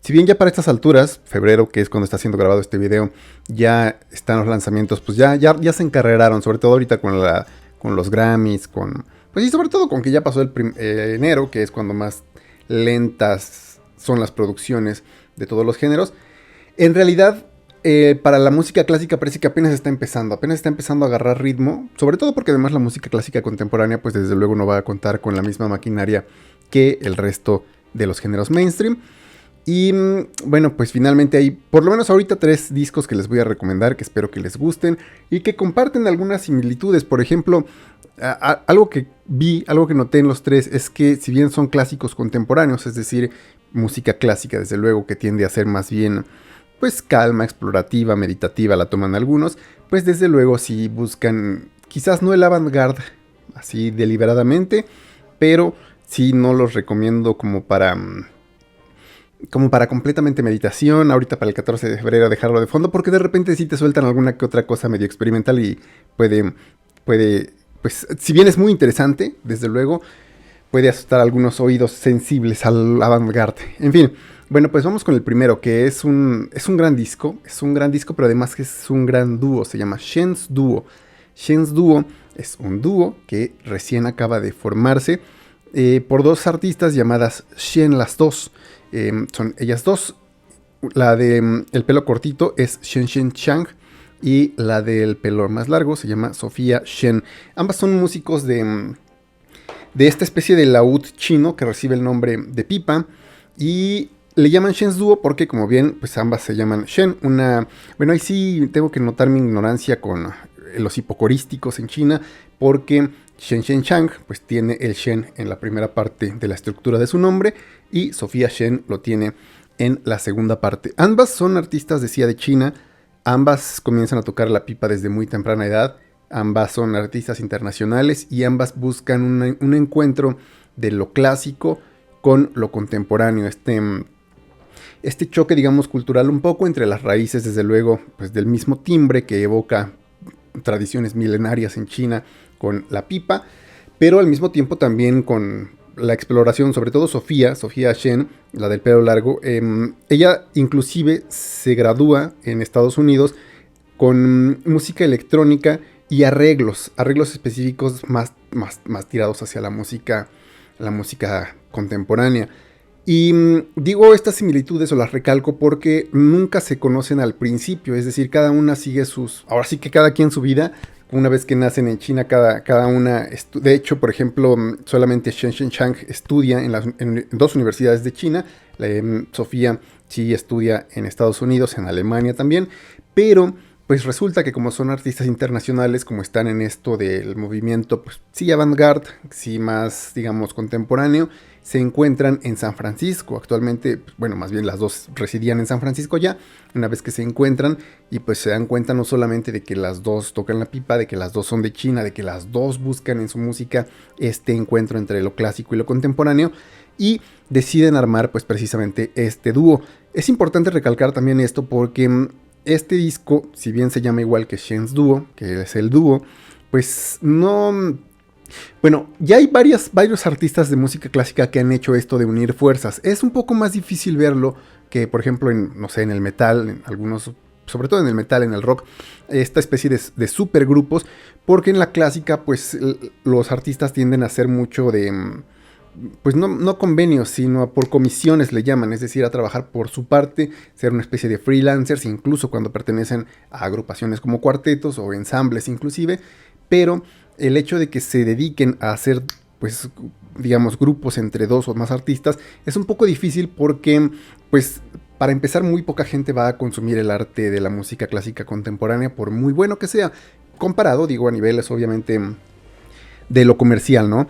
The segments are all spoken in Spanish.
Si bien ya para estas alturas, febrero, que es cuando está siendo grabado este video, ya están los lanzamientos, pues ya se encarreraron, sobre todo ahorita con los Grammys, pues y sobre todo con que ya pasó enero, que es cuando más lentas son las producciones de todos los géneros. En realidad, para la música clásica parece que apenas está empezando a agarrar ritmo, sobre todo porque además la música clásica contemporánea, pues desde luego no va a contar con la misma maquinaria que el resto de los géneros mainstream. Y bueno, pues finalmente hay por lo menos ahorita 3 discos que les voy a recomendar, que espero que les gusten y que comparten algunas similitudes. Por ejemplo, algo que vi, algo que noté en los 3 es que si bien son clásicos contemporáneos, es decir, música clásica desde luego que tiende a ser más bien pues calma, explorativa, meditativa, la toman algunos, pues desde luego sí buscan quizás no el avant-garde así deliberadamente, pero sí no los recomiendo como para completamente meditación, ahorita para el 14 de febrero dejarlo de fondo, porque de repente sí te sueltan alguna que otra cosa medio experimental y puede, pues si bien es muy interesante, desde luego, puede asustar a algunos oídos sensibles al avant-garde. En fin, bueno, pues vamos con el primero, que es un gran disco, pero además que es un gran dúo, se llama Shen's Duo. Shen's Duo es un dúo que recién acaba de formarse por 2 artistas llamadas Shen las dos. Son ellas dos. La de el pelo cortito es Shen Chang y la del pelo más largo se llama Sofía Shen. Ambas son músicos de esta especie de laúd chino que recibe el nombre de pipa y le llaman Shen's Duo porque como bien pues ambas se llaman Shen. Bueno, ahí sí tengo que notar mi ignorancia con los hipocorísticos en China porque Shen Chang pues tiene el Shen en la primera parte de la estructura de su nombre y Sofía Shen lo tiene en la segunda parte. Ambas son artistas, decía, de China, ambas comienzan a tocar la pipa desde muy temprana edad, ambas son artistas internacionales y ambas buscan un encuentro de lo clásico con lo contemporáneo, este choque, digamos, cultural un poco entre las raíces, desde luego, pues del mismo timbre que evoca tradiciones milenarias en China con la pipa, pero al mismo tiempo también con la exploración, sobre todo Sofía Shen, la del pelo largo. Ella inclusive se gradúa en Estados Unidos con música electrónica y arreglos específicos más tirados hacia la música contemporánea. Y digo estas similitudes o las recalco porque nunca se conocen al principio, es decir, cada una sigue ahora sí que cada quien su vida. Una vez que nacen en China, cada una, de hecho, por ejemplo, solamente Shen Chang estudia en 2 universidades de China, Sofía sí estudia en Estados Unidos, en Alemania también, pero pues resulta que como son artistas internacionales, como están en esto del movimiento, pues sí avant-garde, sí más, digamos, contemporáneo, se encuentran en San Francisco. Actualmente, bueno, más bien las dos residían en San Francisco ya, una vez que se encuentran y pues se dan cuenta no solamente de que las dos tocan la pipa, de que las dos son de China, de que las dos buscan en su música este encuentro entre lo clásico y lo contemporáneo y deciden armar pues precisamente este dúo. Es importante recalcar también esto porque este disco, si bien se llama igual que Shen's Duo, que es el dúo, pues no... Bueno, ya hay varios artistas de música clásica que han hecho esto de unir fuerzas. Es un poco más difícil verlo que, por ejemplo, no sé, en el metal, en algunos, sobre todo en el metal, en el rock, esta especie de supergrupos, porque en la clásica, pues, los artistas tienden a hacer mucho pues no convenios, sino por comisiones le llaman, es decir, a trabajar por su parte, ser una especie de freelancers, incluso cuando pertenecen a agrupaciones como cuartetos o ensambles inclusive, pero el hecho de que se dediquen a hacer, pues, digamos, grupos entre 2 o más artistas, es un poco difícil porque, pues, para empezar, muy poca gente va a consumir el arte de la música clásica contemporánea, por muy bueno que sea, comparado, digo, a niveles, obviamente, de lo comercial, ¿no?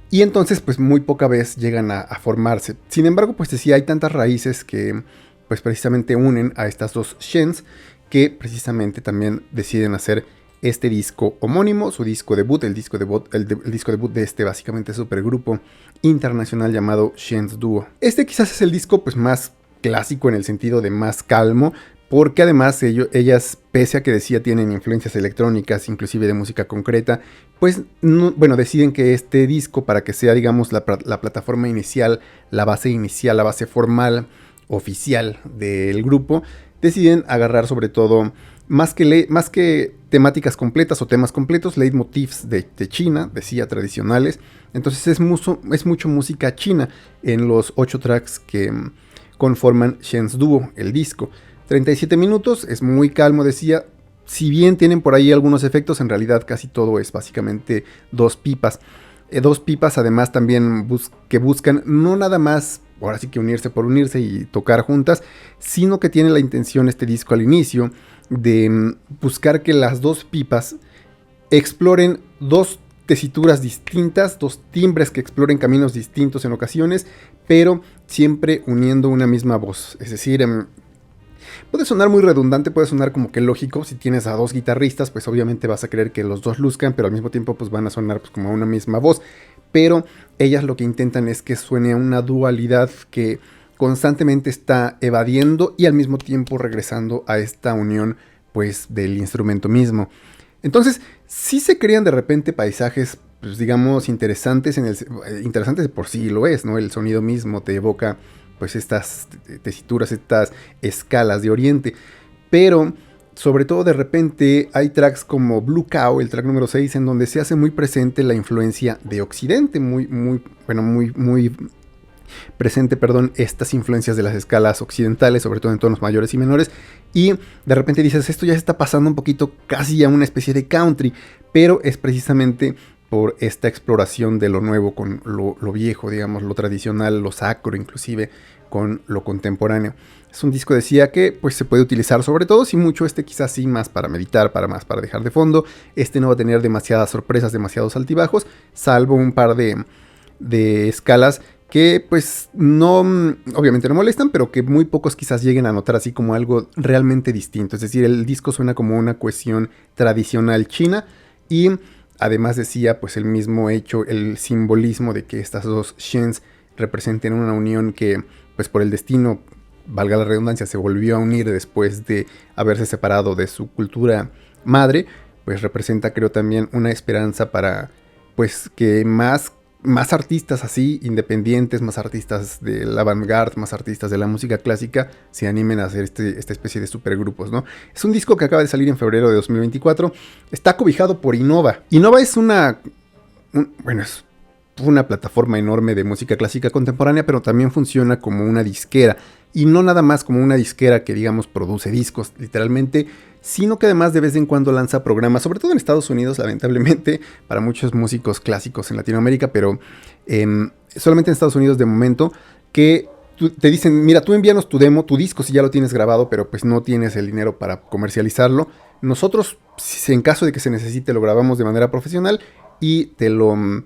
Y entonces, pues, muy poca vez llegan a formarse. Sin embargo, pues, sí, hay tantas raíces que, pues, precisamente unen a estas 2 Shens, que precisamente también deciden hacer este disco homónimo, su disco debut, el disco debut de este básicamente supergrupo internacional llamado Shen's Duo. Este quizás es el disco pues más clásico en el sentido de más calmo, porque además ellas, pese a que decía tienen influencias electrónicas, inclusive de música concreta, pues deciden que este disco, para que sea, digamos, la plataforma inicial, la base inicial, la base formal, oficial del grupo, deciden agarrar sobre todo, más que temáticas completas o temas completos, leitmotivs de China, decía, tradicionales. Entonces es mucho música china en los 8 tracks que conforman Shen's Duo, el disco. 37 minutos, es muy calmo, decía. Si bien tienen por ahí algunos efectos, en realidad casi todo es básicamente dos pipas. Dos pipas además también que buscan no nada más, ahora sí que unirse por unirse y tocar juntas, sino que tiene la intención este disco al inicio de buscar que las dos pipas exploren dos tesituras distintas, dos timbres que exploren caminos distintos en ocasiones, pero siempre uniendo una misma voz. Es decir, puede sonar muy redundante, puede sonar como que lógico. Si tienes a dos guitarristas, pues obviamente vas a querer que los dos luzcan, pero al mismo tiempo pues van a sonar pues como a una misma voz. Pero ellas lo que intentan es que suene a una dualidad que constantemente está evadiendo y al mismo tiempo regresando a esta unión pues del instrumento mismo. Entonces sí se crean de repente paisajes pues digamos interesantes, interesantes de por sí lo es, ¿no? El sonido mismo te evoca pues estas tesituras, estas escalas de Oriente, pero sobre todo de repente hay tracks como Blue Cow, el track número 6, en donde se hace muy presente la influencia de Occidente, muy presente, estas influencias de las escalas occidentales, sobre todo en tonos mayores y menores, y de repente dices, esto ya se está pasando un poquito casi a una especie de country, pero es precisamente por esta exploración de lo nuevo con lo viejo, digamos, lo tradicional, lo sacro, inclusive con lo contemporáneo. Es un disco, decía, que pues se puede utilizar sobre todo, si mucho, quizás sí más para meditar, para dejar de fondo. No va a tener demasiadas sorpresas, demasiados altibajos, salvo un par de escalas que pues no, obviamente no molestan, pero que muy pocos quizás lleguen a notar así como algo realmente distinto. Es decir, el disco suena como una cuestión tradicional china y además decía pues el mismo hecho, el simbolismo de que estas dos Shens representen una unión que pues por el destino, valga la redundancia, se volvió a unir después de haberse separado de su cultura madre, pues representa creo también una esperanza para pues que más artistas así, independientes, más artistas de la vanguard, más artistas de la música clásica, se animen a hacer esta especie de supergrupos, ¿no? Es un disco que acaba de salir en febrero de 2024, está cobijado por Innova. Innova es es una plataforma enorme de música clásica contemporánea, pero también funciona como una disquera, y no nada más como una disquera que digamos produce discos, literalmente, sino que además de vez en cuando lanza programas, sobre todo en Estados Unidos, lamentablemente, para muchos músicos clásicos en Latinoamérica, pero solamente en Estados Unidos de momento, que te dicen, mira, tú envíanos tu demo, tu disco si ya lo tienes grabado, pero pues no tienes el dinero para comercializarlo. Nosotros, en caso de que se necesite, lo grabamos de manera profesional y te lo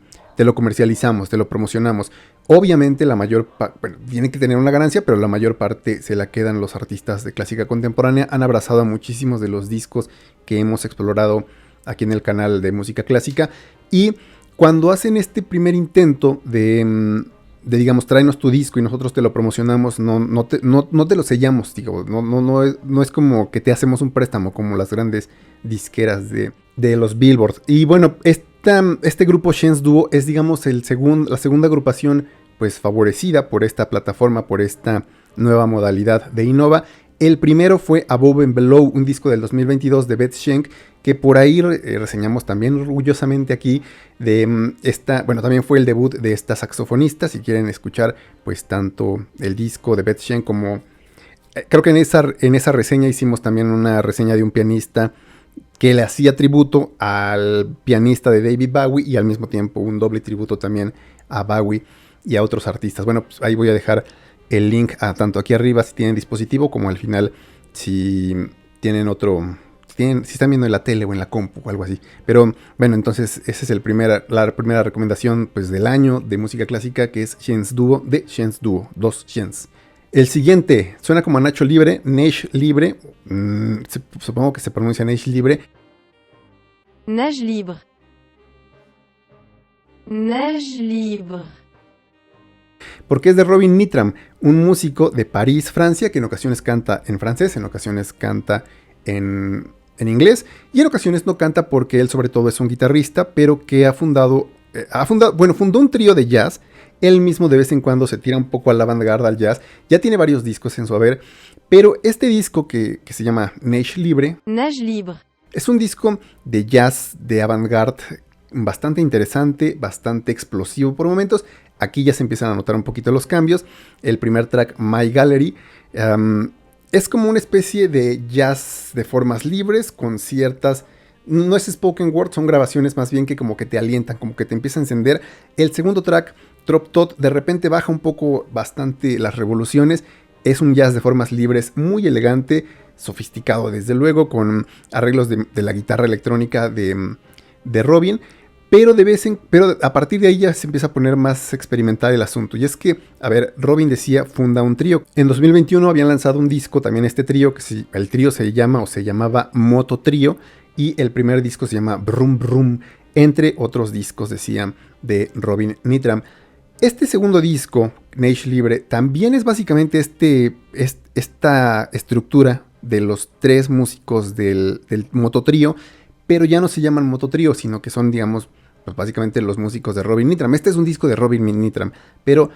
comercializamos, te lo promocionamos. Obviamente la mayor parte, bueno, tiene que tener una ganancia, pero la mayor parte se la quedan los artistas de clásica contemporánea. Han abrazado a muchísimos de los discos que hemos explorado aquí en el canal de música clásica. Y cuando hacen este primer intento de digamos, tráenos tu disco y nosotros te lo promocionamos, no te lo sellamos, digo, no es como que te hacemos un préstamo como las grandes disqueras de los Billboard. Y bueno, este grupo Shen's Duo es, digamos, la segunda agrupación pues favorecida por esta plataforma, por esta nueva modalidad de Innova. El primero fue Above and Below, un disco del 2022 de Beth Schenk, que por ahí reseñamos también orgullosamente aquí de bueno, también fue el debut de esta saxofonista. Si quieren escuchar pues tanto el disco de Beth Schenk como creo que en esa reseña hicimos también una reseña de un pianista que le hacía tributo al pianista de David Bowie y al mismo tiempo un doble tributo también a Bowie y a otros artistas. Bueno, pues ahí voy a dejar el link tanto aquí arriba si tienen dispositivo como al final si tienen si están viendo en la tele o en la compu o algo así. Pero bueno, entonces esa es la primera recomendación pues del año de música clásica, que es Shen's Duo de Shen's Duo, dos Shens. El siguiente suena como a Nacho Libre, Neige Libre, supongo que se pronuncia Neige Libre. Neige Libre. Neige Libre. Porque es de Robin Nitram, un músico de París, Francia, que en ocasiones canta en francés, en ocasiones canta en inglés, y en ocasiones no canta porque él sobre todo es un guitarrista, pero que fundó un trío de jazz Él mismo de vez en cuando se tira un poco al avant-garde, al jazz. Ya tiene varios discos en su haber, pero este disco que se llama Neige Libre Nage libre. es un disco de jazz, de avant-garde, bastante interesante, bastante explosivo por momentos. Aquí ya se empiezan a notar un poquito los cambios. El primer track, My Gallery, es como una especie de jazz de formas libres con ciertas... No es spoken word, son grabaciones más bien que como que te alientan, como que te empieza a encender. El segundo track, Trop Tot, de repente baja un poco bastante las revoluciones. Es un jazz de formas libres muy elegante, sofisticado desde luego, con arreglos de la guitarra electrónica de Robin. Pero a partir de ahí ya se empieza a poner más experimental el asunto. Y es que, a ver, Robin decía, funda un trío. En 2021 habían lanzado un disco, también este trío, el trío se llamaba Moto Trío. Y el primer disco se llama Brum Brum, entre otros discos, decía, de Robin Nittram. Este segundo disco, Neige Libre, también es básicamente esta estructura de los tres músicos del Mototrío, pero ya no se llaman Mototrío, sino que son, digamos, pues básicamente los músicos de Robin Nittram. Este es un disco de Robin Nittram, pero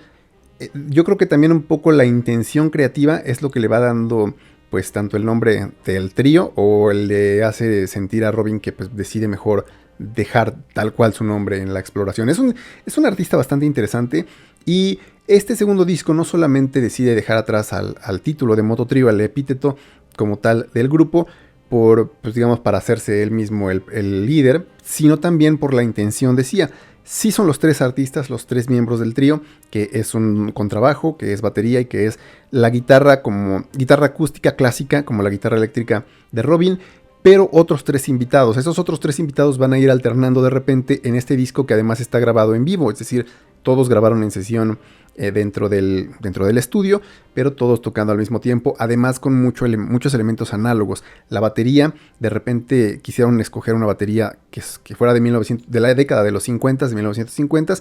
yo creo que también un poco la intención creativa es lo que le va dando, pues, tanto el nombre del trío, o le hace sentir a Robin que pues decide mejor dejar tal cual su nombre en la exploración. Es un artista bastante interesante, y este segundo disco no solamente decide dejar atrás al título de Mototrío, al epíteto como tal del grupo, pues digamos, para hacerse él mismo el líder, sino también por la intención, decía. Sí son los tres artistas, los tres miembros del trío, que es un contrabajo, que es batería y que es la guitarra como guitarra acústica clásica, como la guitarra eléctrica de Robin, pero otros tres invitados. Esos otros tres invitados van a ir alternando de repente en este disco, que además está grabado en vivo, es decir, todos grabaron en sesión dentro del estudio, pero todos tocando al mismo tiempo, además con muchos elementos análogos. La batería, de repente quisieron escoger una batería que fuera de la década de los 50, de 1950,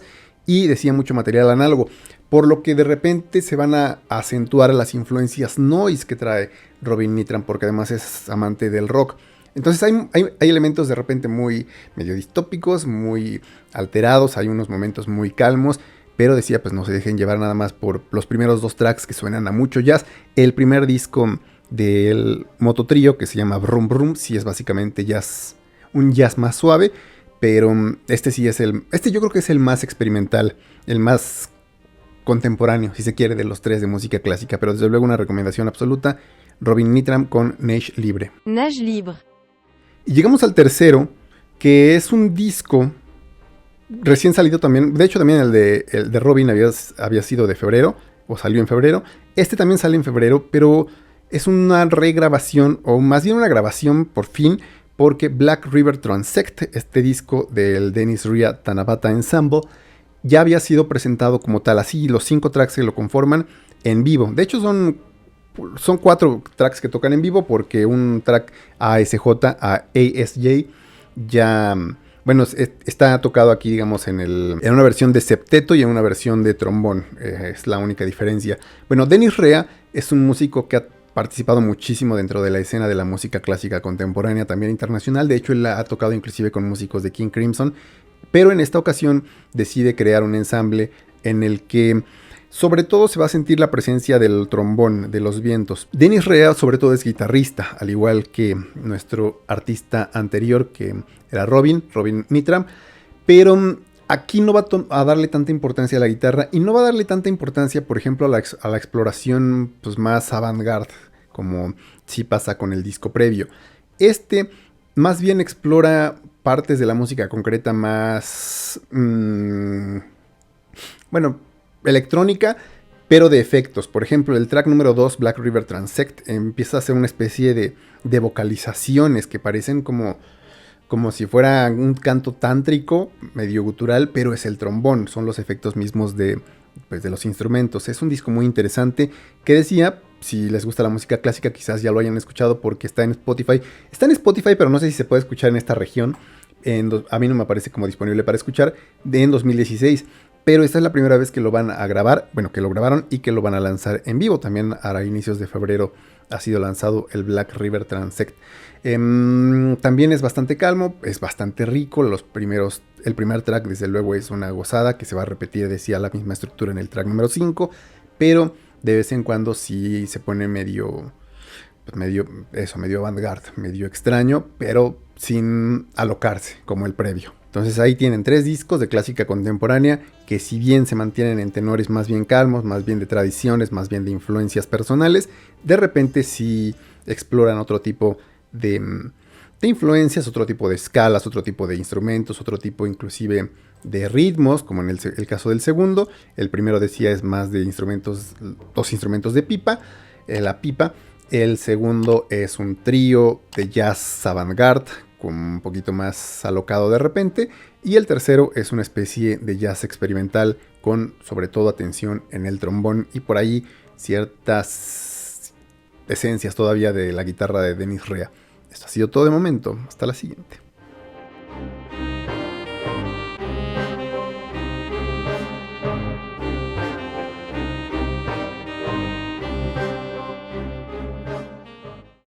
y decía mucho material análogo, por lo que de repente se van a acentuar las influencias noise que trae Robin Nittram, porque además es amante del rock. Entonces hay elementos de repente muy medio distópicos, muy alterados, hay unos momentos muy calmos, pero decía, pues no se dejen llevar nada más por los primeros dos tracks que suenan a mucho jazz. El primer disco del Mototrío, que se llama Brum Brum, sí es básicamente jazz, un jazz más suave, pero este sí es yo creo que es el más experimental, el más contemporáneo, si se quiere, de los tres de música clásica, pero desde luego una recomendación absoluta, Robin Nittram con Neige Libre. Nage libre. Y llegamos al tercero, que es un disco recién salido también. De hecho, también el de Robin había sido de febrero, o salió en febrero. Este también sale en febrero, pero es una regrabación, o más bien una grabación por fin, porque Black River Transect, este disco del Dennis Ria Tanabata Ensemble, ya había sido presentado como tal, así los 5 tracks que lo conforman en vivo. De hecho, son 4 tracks que tocan en vivo, porque un track ASJ a ASJ ya, bueno, está tocado aquí, digamos, en una versión de septeto y en una versión de trombón. Es la única diferencia. Bueno, Dennis Rea es un músico que ha participado muchísimo dentro de la escena de la música clásica contemporánea, también internacional. De hecho, él ha tocado inclusive con músicos de King Crimson, pero en esta ocasión decide crear un ensamble en el que sobre todo se va a sentir la presencia del trombón, de los vientos. Dennis Rea sobre todo es guitarrista, al igual que nuestro artista anterior, que era Robin Nittram, pero aquí no va a darle tanta importancia a la guitarra, y no va a darle tanta importancia, por ejemplo, a la exploración pues, más avant-garde, como sí pasa con el disco previo. Este más bien explora partes de la música concreta más... electrónica, pero de efectos. Por ejemplo, el track número 2, Black River Transect, empieza a hacer una especie de vocalizaciones que parecen como si fuera un canto tántrico, medio gutural, pero es el trombón, son los efectos mismos de los instrumentos. Es un disco muy interesante que decía, si les gusta la música clásica, quizás ya lo hayan escuchado porque está en Spotify. Está en Spotify, pero no sé si se puede escuchar en esta región. A mí no me aparece como disponible para escuchar, en 2016. pero esta es la primera vez que lo van a grabar, bueno, que lo grabaron y que lo van a lanzar en vivo. También a inicios de febrero ha sido lanzado el Black River Transect. También es bastante calmo, es bastante rico. El primer track desde luego es una gozada que se va a repetir, decía, la misma estructura en el track número 5, pero de vez en cuando sí se pone medio avant-garde, medio extraño, pero sin alocarse como el previo. Entonces ahí tienen 3 discos de clásica contemporánea que, si bien se mantienen en tenores más bien calmos, más bien de tradiciones, más bien de influencias personales, de repente sí exploran otro tipo de influencias, otro tipo de escalas, otro tipo de instrumentos, otro tipo inclusive de ritmos, como en el caso del segundo. El primero, decía, es más de instrumentos, 2 instrumentos de pipa, la pipa. El segundo es un trío de jazz avant-garde, con un poquito más alocado de repente. Y el tercero es una especie de jazz experimental, con sobre todo atención en el trombón y por ahí ciertas esencias todavía de la guitarra de Dennis Rea. Esto ha sido todo de momento. Hasta la siguiente.